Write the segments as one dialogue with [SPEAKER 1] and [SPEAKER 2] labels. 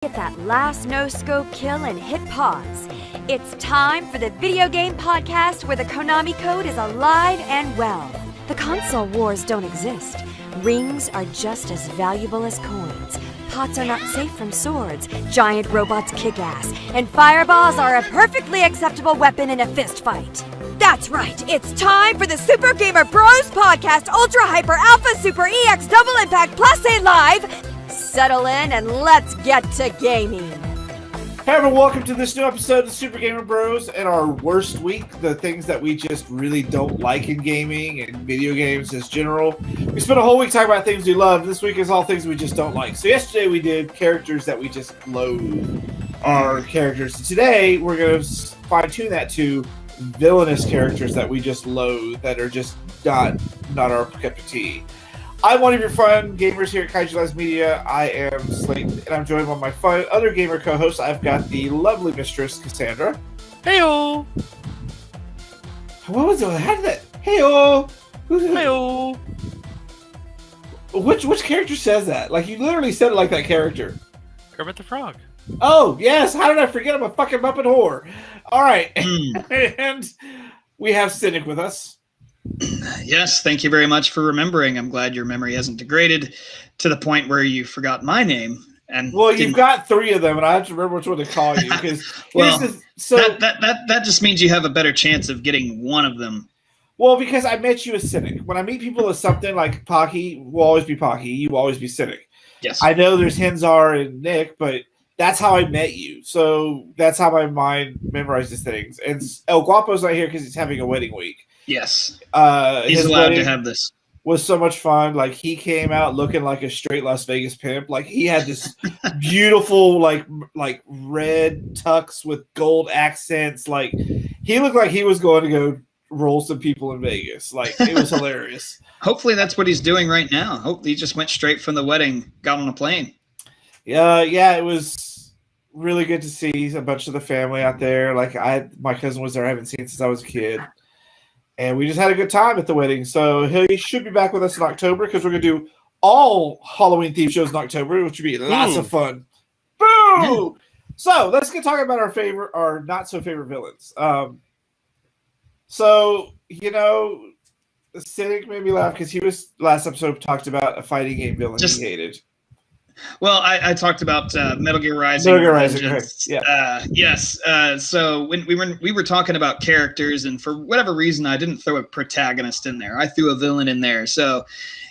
[SPEAKER 1] Get that last no-scope kill and hit pause. It's time for the video game podcast where the Konami code is alive and well. The console wars don't exist. Rings are just as valuable as coins. Pots are not safe from swords. Giant robots kick ass. And fireballs are a perfectly acceptable weapon in a fist fight. That's right, it's time for the Super Gamer Bros Podcast Ultra Hyper Alpha Super EX Double Impact Plus A Live. Settle in and let's get to gaming.
[SPEAKER 2] Hey everyone, welcome to this new episode of Super Gamer Bros and our worst week, the things that we just really don't like in gaming and video games as general. We spent a whole week talking about things we love. This week is all things we just don't like. So yesterday we did characters that we just loathe our characters. And today we're going to fine-tune that to villainous characters that we just loathe, that are just not our cup of tea. I'm one of your fun gamers here at Kaiju Lives Media. I am Slayton, and I'm joined by my fun other gamer co-hosts. I've got the lovely mistress, Cassandra.
[SPEAKER 3] Heyo!
[SPEAKER 2] What was it? How did that? Heyo!
[SPEAKER 3] Heyo!
[SPEAKER 2] Which character says that? Like, you literally said it like that character.
[SPEAKER 3] Kermit the Frog.
[SPEAKER 2] Oh, yes! How did I forget? I'm a fucking Muppet whore. All right. And we have Cynic with us.
[SPEAKER 4] Yes, thank you very much for remembering. I'm glad your memory hasn't degraded to the point where you forgot my name. And
[SPEAKER 2] well, you've got three of them, and I have to remember which one to call you. Because
[SPEAKER 4] well, that just means you have a better chance of getting one of them.
[SPEAKER 2] Well, because I met you as Cynic. When I meet people as something like Pocky, will always be Pocky. You will always be Cynic.
[SPEAKER 4] Yes.
[SPEAKER 2] I know there's Henzar and Nick, but that's how I met you. So that's how my mind memorizes things. And El Guapo's not here because he's having a wedding week.
[SPEAKER 4] Yes.
[SPEAKER 2] He's
[SPEAKER 4] allowed to have this.
[SPEAKER 2] Was so much fun. Like, he came out looking like a straight Las Vegas pimp. Like, he had this beautiful, like red tux with gold accents. Like, he looked like he was going to go roll some people in Vegas. Like, it was hilarious.
[SPEAKER 4] Hopefully that's what he's doing right now. Hopefully he just went straight from the wedding, got on a plane.
[SPEAKER 2] Yeah, it was really good to see a bunch of the family out there. Like, my cousin was there. I haven't seen since I was a kid. And we just had a good time at the wedding. So he should be back with us in October because we're going to do all Halloween-themed shows in October, which would be lots of fun. Boo! So let's get talking about our not-so-favorite villains. So, Cynic made me laugh because he was, last episode, talked about a fighting game villain he hated.
[SPEAKER 4] Well, I talked about Metal Gear Rising.
[SPEAKER 2] Metal Gear Rising, right. Yeah.
[SPEAKER 4] Yes. So when we were talking about characters, and for whatever reason, I didn't throw a protagonist in there. I threw a villain in there. So,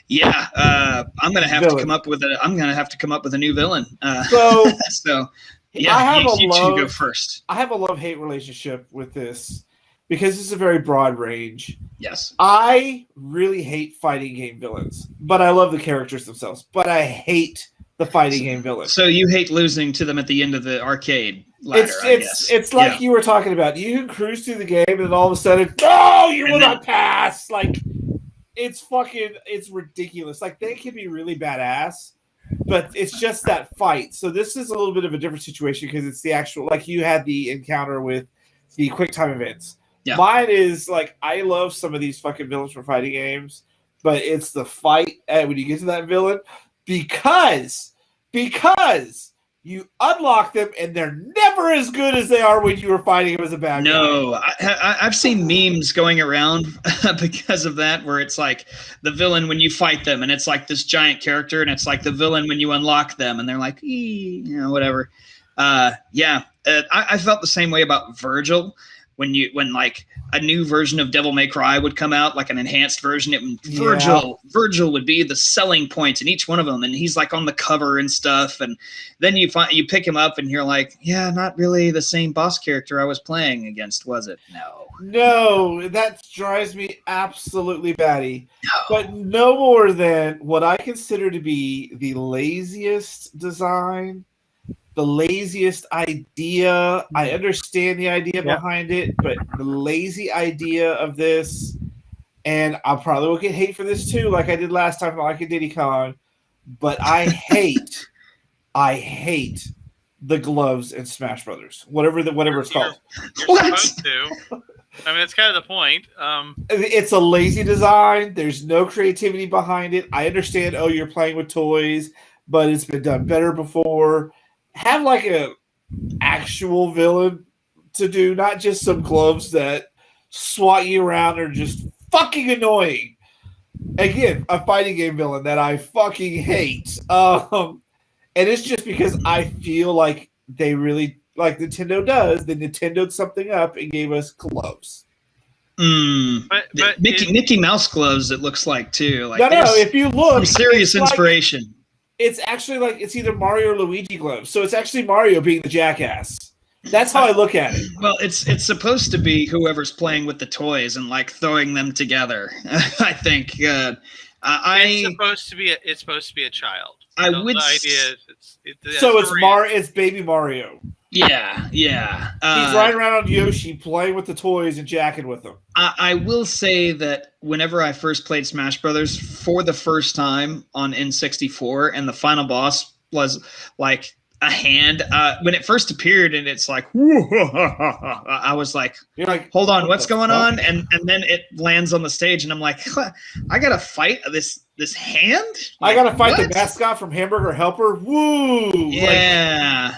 [SPEAKER 4] yeah, I'm gonna have to come up with a new villain. So yeah, you two go first.
[SPEAKER 2] I have a love-hate relationship with this because this is a very broad range.
[SPEAKER 4] Yes.
[SPEAKER 2] I really hate fighting game villains, but I love the characters themselves. But I hate the fighting game villain.
[SPEAKER 4] So you hate losing to them at the end of the arcade ladder, I guess.
[SPEAKER 2] It's like you were talking about. You can cruise through the game and then all of a sudden, no, you will not pass. Like, it's ridiculous. Like, they can be really badass, but it's just that fight. So this is a little bit of a different situation because it's the actual, like, you had the encounter with the quick time events. Yeah. Mine is, like, I love some of these fucking villains from fighting games, but it's the fight when you get to that villain. Because you unlock them and they're never as good as they are when you were fighting them as a bad guy.
[SPEAKER 4] No, I've seen memes going around because of that, where it's like the villain when you fight them, and it's like this giant character, and it's like the villain when you unlock them, and they're like, whatever. I felt the same way about Virgil. When like a new version of Devil May Cry would come out, like an enhanced version, Virgil would be the selling point in each one of them, and he's like on the cover and stuff. And then you pick him up, and you're like, yeah, not really the same boss character I was playing against, was it?
[SPEAKER 2] No, that drives me absolutely batty. No. But no more than what I consider to be the laziest design. The laziest idea. I understand the idea behind it, but the lazy idea of this, and I probably will get hate for this too, like I did last time, like a Diddy Kong. But I hate the gloves in Smash Brothers, whatever it's called.
[SPEAKER 3] You're supposed to. I mean, it's kind of the point.
[SPEAKER 2] It's a lazy design. There's no creativity behind it. I understand. Oh, you're playing with toys, but it's been done better before. have like a actual villain to do, not just some gloves that swat you around or just fucking annoying. Again, a fighting game villain that I fucking hate. And it's just because I feel like they really, like Nintendo does, they Nintendoed something up and gave us gloves.
[SPEAKER 3] But
[SPEAKER 4] Mickey Mouse gloves, it looks like, too. Like,
[SPEAKER 2] No, if you look,
[SPEAKER 4] some serious
[SPEAKER 2] it's
[SPEAKER 4] inspiration.
[SPEAKER 2] Like, it's actually like it's either Mario or Luigi gloves. So it's actually Mario being the jackass. That's how I look at it.
[SPEAKER 4] Well, it's supposed to be whoever's playing with the toys and like throwing them together. I think.
[SPEAKER 3] It's supposed to be a child. The idea is
[SPEAKER 2] it's baby Mario.
[SPEAKER 4] Yeah.
[SPEAKER 2] He's riding around on Yoshi, playing with the toys and jacking with them.
[SPEAKER 4] I will say that whenever I first played Smash Brothers for the first time on N64, and the final boss was like a hand, when it first appeared, and it's like, I was like,
[SPEAKER 2] you're like,
[SPEAKER 4] hold on, what's going on? And then it lands on the stage, and I'm like, I gotta fight this hand. Like,
[SPEAKER 2] I gotta fight the mascot from Hamburger Helper. Woo!
[SPEAKER 4] Yeah.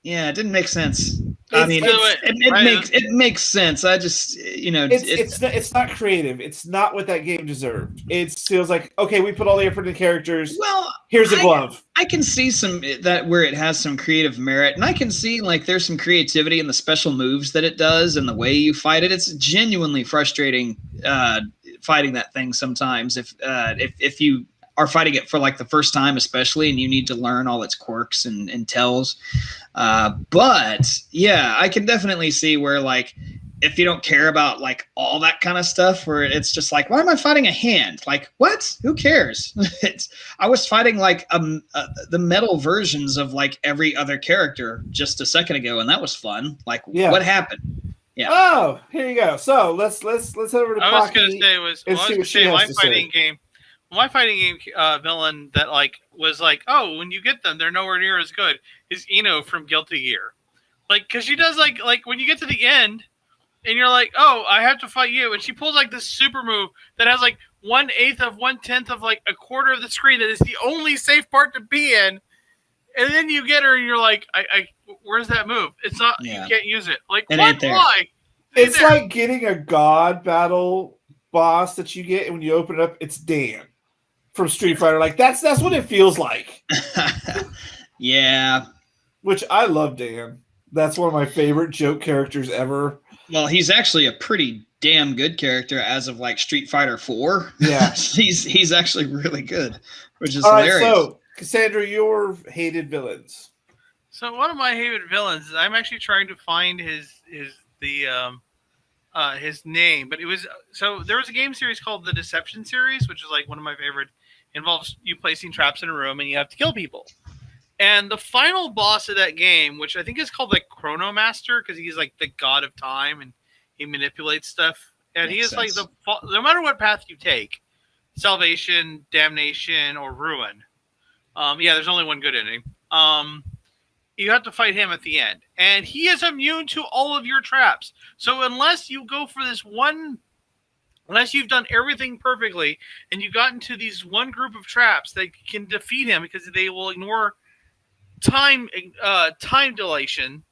[SPEAKER 4] Yeah, it didn't make sense. I mean, it makes sense. I just,
[SPEAKER 2] it's not creative. It's not what that game deserved. It feels like, okay, we put all the effort into characters.
[SPEAKER 4] Well,
[SPEAKER 2] here's a glove.
[SPEAKER 4] I can see that where it has some creative merit, and I can see like there's some creativity in the special moves that it does and the way you fight it. It's genuinely frustrating fighting that thing sometimes if you are fighting it for like the first time, especially, and you need to learn all its quirks and tells. But yeah, I can definitely see where like, if you don't care about like all that kind of stuff, where it's just like, why am I fighting a hand? Like, what? Who cares? I was fighting like the metal versions of like every other character just a second ago, and that was fun. Like, what happened? Yeah.
[SPEAKER 2] Oh, here you go. So let's head over to
[SPEAKER 3] I was going to say my fighting game villain that like was like, oh, when you get them, they're nowhere near as good, is Eno from Guilty Gear. Like, because she does like when you get to the end and you're like, oh, I have to fight you, and she pulls like this super move that has like 1/8 of 1/10 of like a quarter of the screen that is the only safe part to be in, and then you get her and you're like, I where's that move? It's not, you can't use it. Like, what? Why?
[SPEAKER 2] It's like getting a god battle boss that you get, and when you open it up, it's Dan from Street Fighter. Like, that's what it feels like.
[SPEAKER 4] Yeah.
[SPEAKER 2] Which I love Dan. That's one of my favorite joke characters ever.
[SPEAKER 4] Well, he's actually a pretty damn good character as of like Street Fighter 4.
[SPEAKER 2] Yeah.
[SPEAKER 4] he's actually really good, which is
[SPEAKER 2] hilarious.
[SPEAKER 4] Right,
[SPEAKER 2] so, Cassandra, your hated villains.
[SPEAKER 3] So one of my hated villains is, I'm actually trying to find his name, but there was a game series called the Deception series, which is like one of my favorite. Involves you placing traps in a room and you have to kill people. And the final boss of that game, which I think is called like Chrono Master, because he's like the god of time and he manipulates stuff. And he is like no matter what path you take, salvation, damnation, or ruin. There's only one good ending. You have to fight him at the end. And he is immune to all of your traps. So unless you go for this one, unless you've done everything perfectly and you got into these one group of traps that can defeat him because they will ignore time dilation,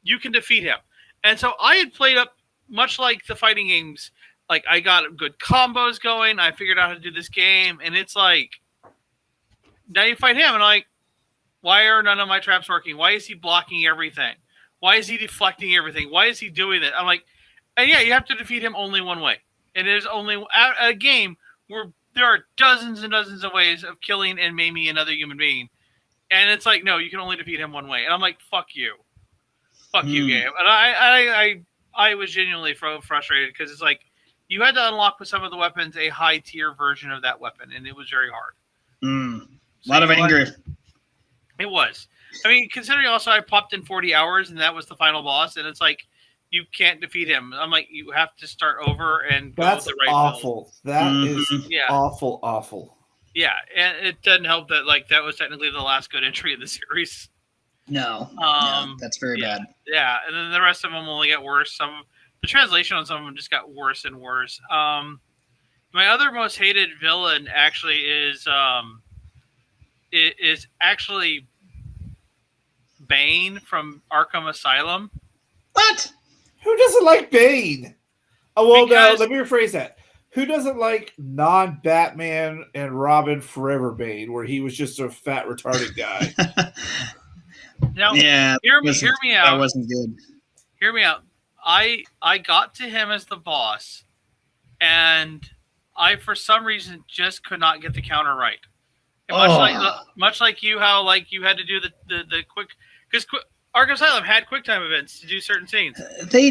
[SPEAKER 3] you can defeat him. And so I had played up much like the fighting games. Like, I got good combos going. I figured out how to do this game. And it's like, now you fight him and I'm like, why are none of my traps working? Why is he blocking everything? Why is he deflecting everything? Why is he doing that? I'm like, and yeah, you have to defeat him only one way. And there's only a game where there are dozens and dozens of ways of killing and maiming another human being. And it's like, no, you can only defeat him one way. And I'm like, fuck you. Fuck you, game. And I was genuinely frustrated because it's like, you had to unlock with some of the weapons a high tier version of that weapon. And it was very hard.
[SPEAKER 4] A lot of anger.
[SPEAKER 3] It was. I mean, considering also I popped in 40 hours and that was the final boss. And it's like, you can't defeat him. I'm like, you have to start over and go with the right
[SPEAKER 2] awful.
[SPEAKER 3] build.
[SPEAKER 2] That is awful.
[SPEAKER 3] Yeah, and it doesn't help that like that was technically the last good entry in the series.
[SPEAKER 4] No, that's very bad.
[SPEAKER 3] Yeah, and then the rest of them only get worse. The translation on some of them just got worse and worse. My other most hated villain actually is actually Bane from Arkham Asylum.
[SPEAKER 4] What?
[SPEAKER 2] Who doesn't like Bane? Oh, well,
[SPEAKER 3] Because-
[SPEAKER 2] no, let me rephrase that. Who doesn't like non-Batman and Robin Forever Bane, where he was just a fat, retarded guy?
[SPEAKER 3] Now,
[SPEAKER 4] Yeah.
[SPEAKER 3] hear me
[SPEAKER 4] That
[SPEAKER 3] out.
[SPEAKER 4] wasn't good.
[SPEAKER 3] Hear me out. I got to him as the boss, and I, for some reason, just could not get the counter right. And much like you, how like you had to do the quick, because Arkham Asylum had QuickTime events to do certain scenes.
[SPEAKER 4] They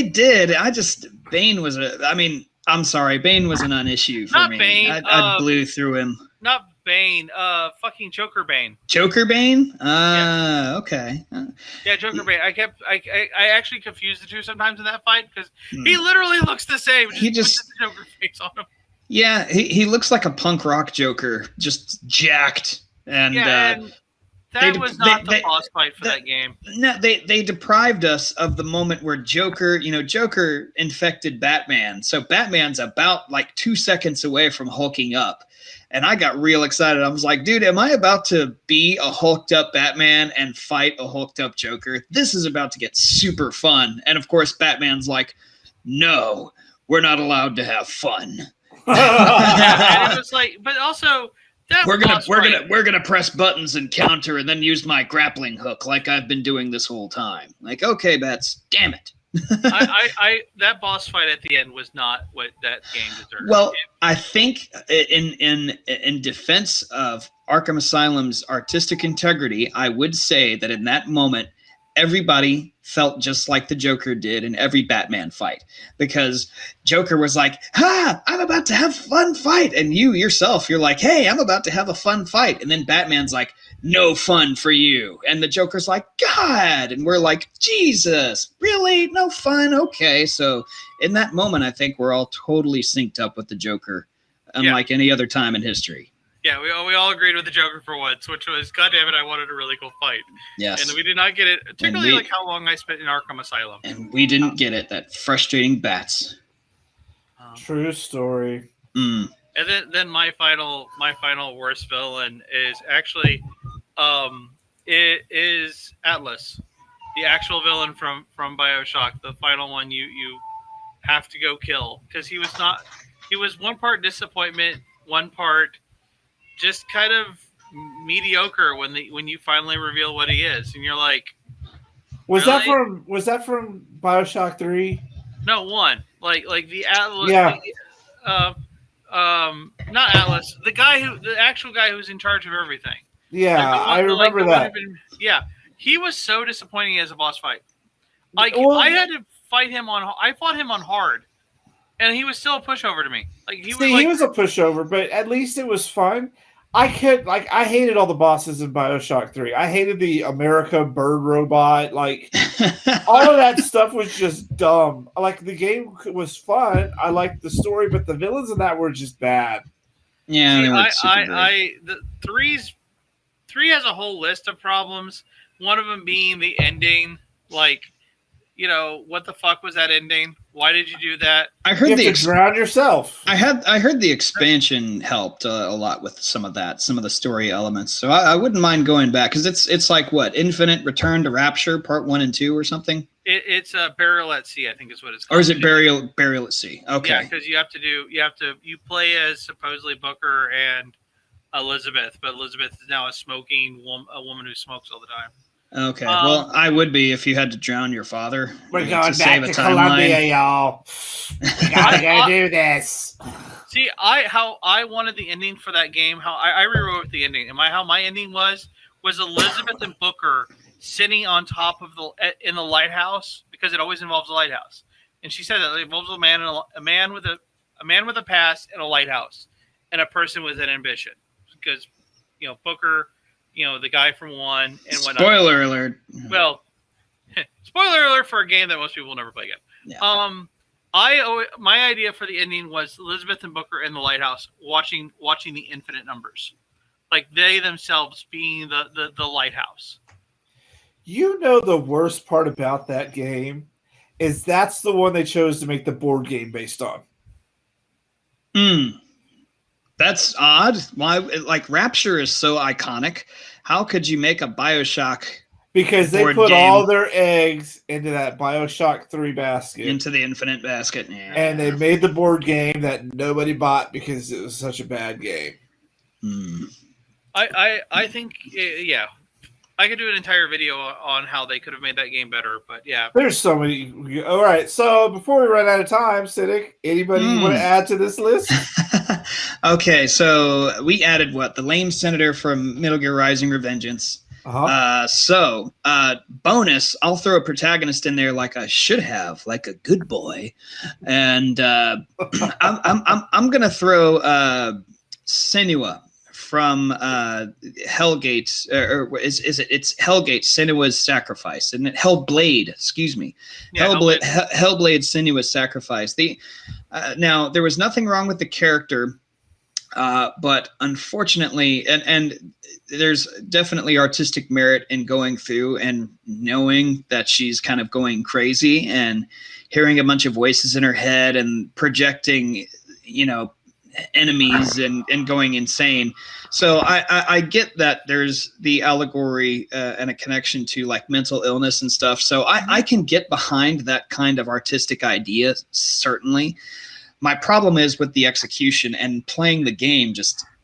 [SPEAKER 4] did. Bane was I'm sorry, Bane was a non-issue for
[SPEAKER 3] Not
[SPEAKER 4] me.
[SPEAKER 3] Bane,
[SPEAKER 4] I blew through him.
[SPEAKER 3] Not Bane, fucking Joker Bane.
[SPEAKER 4] Joker Bane?
[SPEAKER 3] Yeah.
[SPEAKER 4] Okay.
[SPEAKER 3] Yeah, Joker Bane. I actually confused the two sometimes in that fight because he literally looks the same.
[SPEAKER 4] He just
[SPEAKER 3] with the Joker face on him.
[SPEAKER 4] Yeah, he looks like a punk rock Joker, just jacked. And
[SPEAKER 3] that was not the boss fight for that game.
[SPEAKER 4] No, they deprived us of the moment where Joker infected Batman. So Batman's about like 2 seconds away from hulking up. And I got real excited. I was like, dude, am I about to be a hulked up Batman and fight a hulked up Joker? This is about to get super fun. And of course, Batman's like, no, we're not allowed to have fun.
[SPEAKER 3] And it was like, but also
[SPEAKER 4] we're gonna press buttons and counter and then use my grappling hook like I've been doing this whole time. Like, okay, Bats, damn it.
[SPEAKER 3] That boss fight at the end was not what that game deserved.
[SPEAKER 4] Well, I think in defense of Arkham Asylum's artistic integrity, I would say that in that moment, everybody felt just like the Joker did in every Batman fight, because Joker was like, I'm about to have a fun fight. And you yourself, you're like, hey, I'm about to have a fun fight. And then Batman's like, no fun for you. And the Joker's like, God. And we're like, Jesus, really? No fun? Okay. So in that moment, I think we're all totally synced up with the Joker, unlike any other time in history.
[SPEAKER 3] Yeah, we all agreed with the Joker for once, which was, God damn it, I wanted a really cool fight.
[SPEAKER 4] Yes.
[SPEAKER 3] And we did not get it, particularly like how long I spent in Arkham Asylum.
[SPEAKER 4] And we didn't get it, that frustrating Bats.
[SPEAKER 2] True story.
[SPEAKER 4] Mm.
[SPEAKER 3] And then my final worst villain is actually it is Atlas, the actual villain from BioShock, the final one you have to go kill, because he was one part disappointment, one part just kind of mediocre when you finally reveal what he is, and you're like,
[SPEAKER 2] Was
[SPEAKER 3] really?
[SPEAKER 2] that from BioShock 3?
[SPEAKER 3] No, one. Like the Atlas.
[SPEAKER 2] Yeah.
[SPEAKER 3] Not Atlas. The actual guy who's in charge of everything.
[SPEAKER 2] Yeah, I remember that.
[SPEAKER 3] He was so disappointing as a boss fight. I had to fight him I fought him on hard, and he was still a pushover to me. He was
[SPEAKER 2] a pushover, but at least it was fun. I hated all the bosses in BioShock 3. I hated the America bird robot. All of that stuff was just dumb. The game was fun. I liked the story, but the villains in that were just bad.
[SPEAKER 4] Yeah,
[SPEAKER 3] the three has a whole list of problems. One of them being the ending. What the fuck was that ending? Why did you do that?
[SPEAKER 4] I heard
[SPEAKER 2] you have to drown yourself.
[SPEAKER 4] I heard the expansion helped a lot with some of the story elements. So I wouldn't mind going back, because it's like what, Infinite Return to Rapture Part 1 and 2 or something.
[SPEAKER 3] It's a Burial at Sea, I think is what it's called.
[SPEAKER 4] Or is it Burial at Sea? Okay.
[SPEAKER 3] Yeah, because you play as supposedly Booker and Elizabeth, but Elizabeth is now a woman who smokes all the time.
[SPEAKER 4] Okay, well, I would be if you had to drown your father.
[SPEAKER 2] We're going back to Colombia, y'all. We gotta go do this.
[SPEAKER 3] See, how I wanted the ending for that game. How I rewrote the ending. How my ending was Elizabeth and Booker sitting on top of in the lighthouse, because it always involves a lighthouse. And she said that it involves a man with a past and a lighthouse, and a person with an ambition. Because Booker. The guy from 1 and whatnot.
[SPEAKER 4] Spoiler alert.
[SPEAKER 3] Well, spoiler alert for a game that most people will never play again.
[SPEAKER 4] Yeah.
[SPEAKER 3] My idea for the ending was Elizabeth and Booker in the lighthouse watching the infinite numbers, they themselves being the lighthouse.
[SPEAKER 2] The worst part about that game is that's the one they chose to make the board game based on.
[SPEAKER 4] That's odd. Why? Rapture is so iconic. How could you make a BioShock
[SPEAKER 2] Because they
[SPEAKER 4] board
[SPEAKER 2] put
[SPEAKER 4] game.
[SPEAKER 2] all their eggs into that BioShock 3 basket.
[SPEAKER 4] Into the infinite basket. Yeah.
[SPEAKER 2] And they made the board game that nobody bought because it was such a bad game.
[SPEAKER 3] I think, yeah. I could do an entire video on how they could have made that game better, but yeah.
[SPEAKER 2] There's so many. All right, so before we run out of time, Siddiq, anybody you want to add to this list?
[SPEAKER 4] Okay, so we added what? The lame senator from Metal Gear Rising: Revengeance. Bonus, I'll throw a protagonist in there like I should have, like a good boy, and I'm gonna throw Senua from Hellgate, or is it? It's Hellgate, Senua's Sacrifice, isn't it? Hellblade, excuse me.
[SPEAKER 3] Yeah,
[SPEAKER 4] Hellblade, Senua's Sacrifice. Now there was nothing wrong with the character. But unfortunately, and there's definitely artistic merit in going through and knowing that she's kind of going crazy and hearing a bunch of voices in her head and projecting, enemies and going insane. So I get that there's the allegory and a connection to like mental illness and stuff. So I can get behind that kind of artistic idea, certainly. My problem is with the execution and playing the game.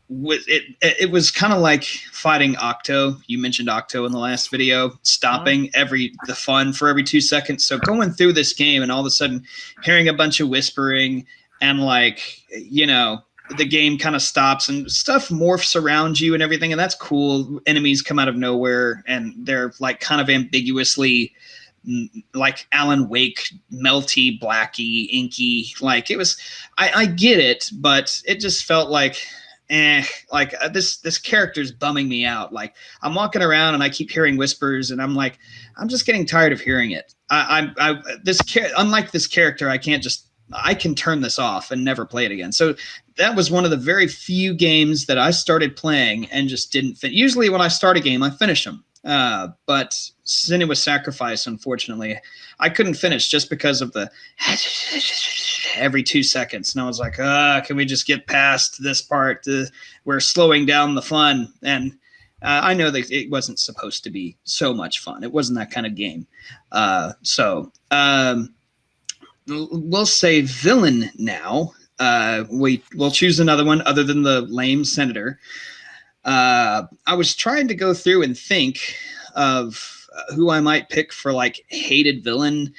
[SPEAKER 4] It was kind of like fighting Octo. You mentioned Octo in the last video, stopping the fun for every 2 seconds. So going through this game and all of a sudden hearing a bunch of whispering and the game kind of stops and stuff morphs around you and everything. And that's cool. Enemies come out of nowhere and they're like kind of ambiguously like Alan Wake, melty, blacky, inky. Like it was, I get it, but it just felt like, this character's bumming me out. Like I'm walking around and I keep hearing whispers and I'm like, I'm just getting tired of hearing it. Unlike this character, I can turn this off and never play it again. So that was one of the very few games that I started playing and just didn't fit. Usually when I start a game, I finish them. But Senua's Sacrifice, unfortunately, I couldn't finish just because of the every 2 seconds. And I was like, can we just get past this part? We're slowing down the fun. And I know that it wasn't supposed to be so much fun. It wasn't that kind of game. We'll say villain now. We'll choose another one other than the lame senator. I was trying to go through and think of who I might pick for like hated villain.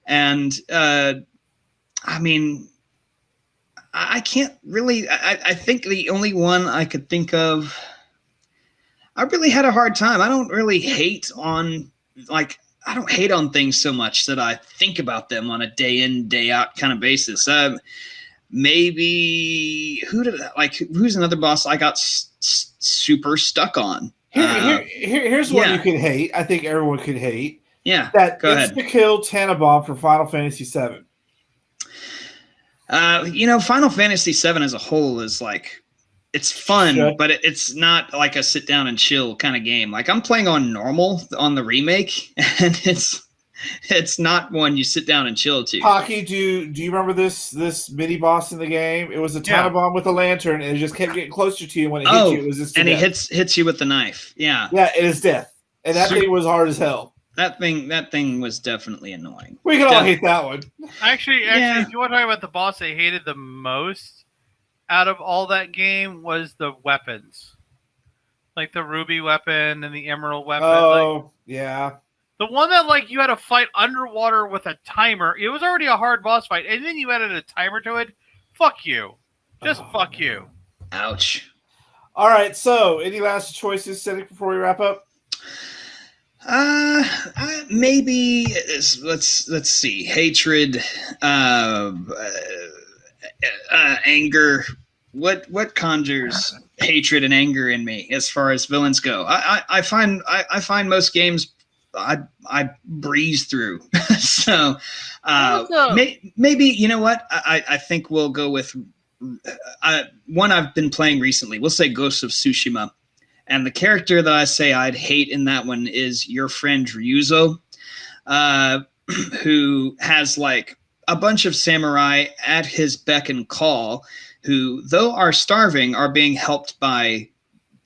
[SPEAKER 4] And, I can't really, I think the only one I could think of, I really had a hard time. I don't really hate on things so much that I think about them on a day in, day out kind of basis. Maybe who's another boss I got super stuck on?
[SPEAKER 2] Here's one you could hate. I think everyone could hate.
[SPEAKER 4] Yeah,
[SPEAKER 2] that
[SPEAKER 4] go ahead.
[SPEAKER 2] insta-kill Tannenbaum for Final Fantasy VII.
[SPEAKER 4] Final Fantasy VII as a whole is like, it's fun, but it's not like a sit down and chill kind of game. Like I'm playing on normal on the remake, and it's not one you sit down and chill to.
[SPEAKER 2] Pocky, do you remember this mini boss in the game? It was a Tannenbaum with a lantern, and it just kept getting closer to you. When it hit you, it was just
[SPEAKER 4] he hits you with the knife. Yeah,
[SPEAKER 2] it is death, and that thing was hard as hell.
[SPEAKER 4] That thing was definitely annoying.
[SPEAKER 2] We can all hate that one.
[SPEAKER 3] Actually, if you want to talk about the boss I hated the most out of all that game was the weapons, like the ruby weapon and the emerald weapon.
[SPEAKER 2] Oh, yeah.
[SPEAKER 3] The one that you had to fight underwater with a timer. It was already a hard boss fight, and then you added a timer to it. Fuck you. Fuck you.
[SPEAKER 4] Ouch.
[SPEAKER 2] All right. So, any last choices, Cedric, before we wrap up?
[SPEAKER 4] Maybe let's see. Hatred, anger. What conjures hatred and anger in me as far as villains go? I find most games I breeze through. So maybe you know what? I think we'll go with one I've been playing recently. We'll say Ghost of Tsushima. And the character that I say I'd hate in that one is your friend Ryuzo, who has like a bunch of samurai at his beck and call, who, though are starving, are being helped by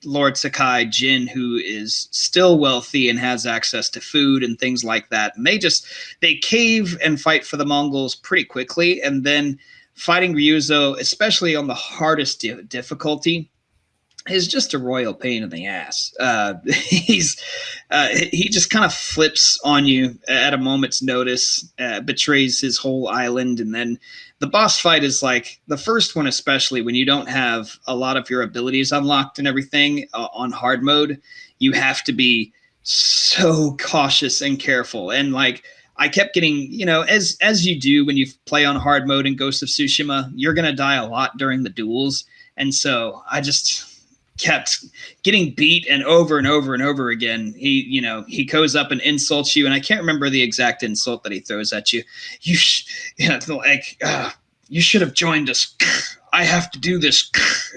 [SPEAKER 4] Lord Sakai Jin, who is still wealthy and has access to food and things like that. And they cave and fight for the Mongols pretty quickly. And then fighting Ryuzo, especially on the hardest difficulty, is just a royal pain in the ass. He just kind of flips on you at a moment's notice, betrays his whole island, and then the boss fight is like the first one, especially when you don't have a lot of your abilities unlocked and everything on hard mode. You have to be so cautious and careful. And like I kept getting, as you do when you play on hard mode in Ghost of Tsushima, you're gonna die a lot during the duels, and so I just kept getting beat and over again. He goes up and insults you, and I can't remember the exact insult that he throws at you. You should have joined us. I have to do this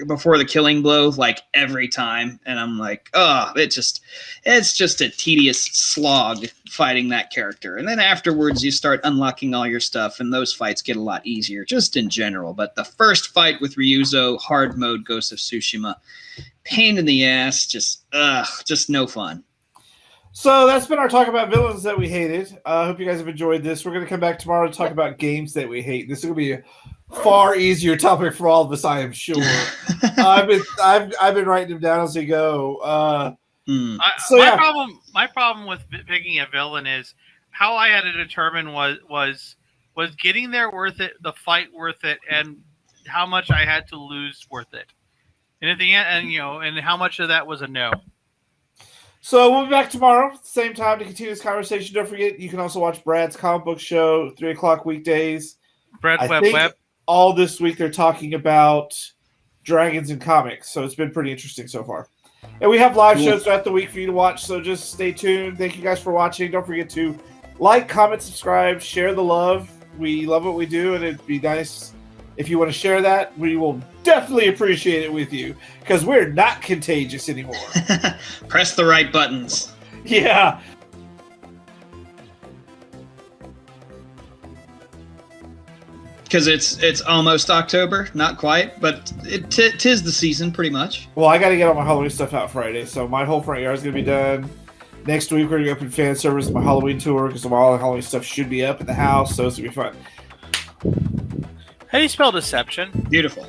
[SPEAKER 4] before the killing blow, like every time. And I'm like, it's just a tedious slog fighting that character. And then afterwards you start unlocking all your stuff, and those fights get a lot easier just in general. But the first fight with Ryuzo, hard mode Ghost of Tsushima, pain in the ass, just no fun.
[SPEAKER 2] So that's been our talk about villains that we hated. I hope you guys have enjoyed this. We're going to come back tomorrow to talk about games that we hate. This is going to be a far easier topic for all of us, I am sure. I've been writing them down as we go.
[SPEAKER 3] My problem with picking a villain is how I had to determine was getting there worth it, the fight worth it, and how much I had to lose worth it. And at the end, and how much of that was a no.
[SPEAKER 2] So we'll be back tomorrow, same time, to continue this conversation. Don't forget, you can also watch Brad's comic book show, 3 o'clock weekdays.
[SPEAKER 3] Brad Web.
[SPEAKER 2] All this week they're talking about dragons and comics, so it's been pretty interesting so far. And we have live shows throughout the week for you to watch, so just stay tuned. Thank you guys for watching. Don't forget to like, comment, subscribe, share the love. We love what we do, and it'd be nice if you want to share that. We will definitely appreciate it with you, because we're not contagious anymore.
[SPEAKER 4] Press the right buttons.
[SPEAKER 2] Yeah.
[SPEAKER 4] Because it's almost October, not quite, but tis the season pretty much.
[SPEAKER 2] Well, I got to get all my Halloween stuff out Friday, so my whole front yard is going to be done. Next week, we're going to go up in fan service, my Halloween tour, because all the Halloween stuff should be up at the house, so it's going to be fun.
[SPEAKER 3] How do you spell deception?
[SPEAKER 4] Beautiful.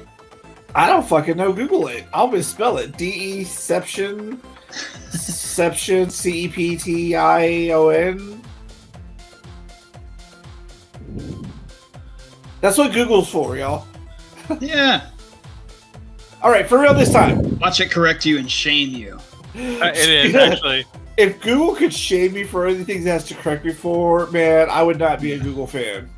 [SPEAKER 2] I don't fucking know. Google it. I'll misspell it. Deception. Deception. Ception. That's what Google's for, y'all.
[SPEAKER 4] Yeah.
[SPEAKER 2] All right, for real this time.
[SPEAKER 4] Watch it correct you and shame you.
[SPEAKER 3] It is, actually.
[SPEAKER 2] If Google could shame me for anything it has to correct me for, man, I would not be a Google fan.